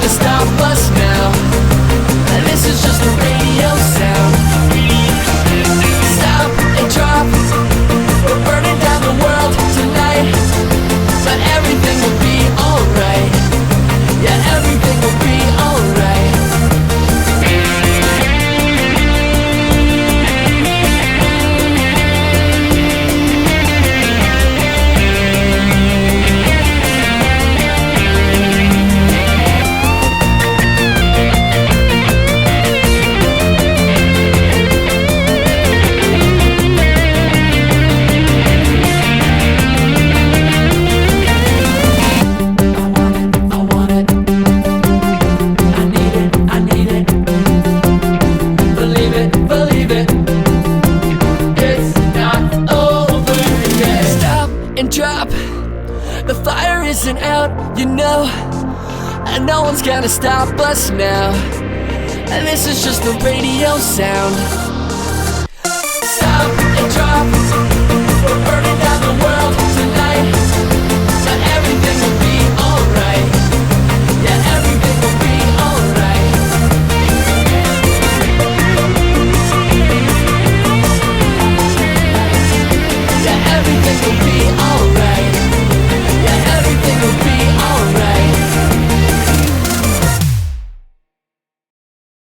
gonna stop us now. And this is just a radio sound. Stop and drop. We're burning down the world tonight, but everything will be alright. Yeah, everything will be alright. Drop. The fire isn't out, you know, and no one's gonna stop us now. And this is just the radio sound. Stop and drop. We're burning down the world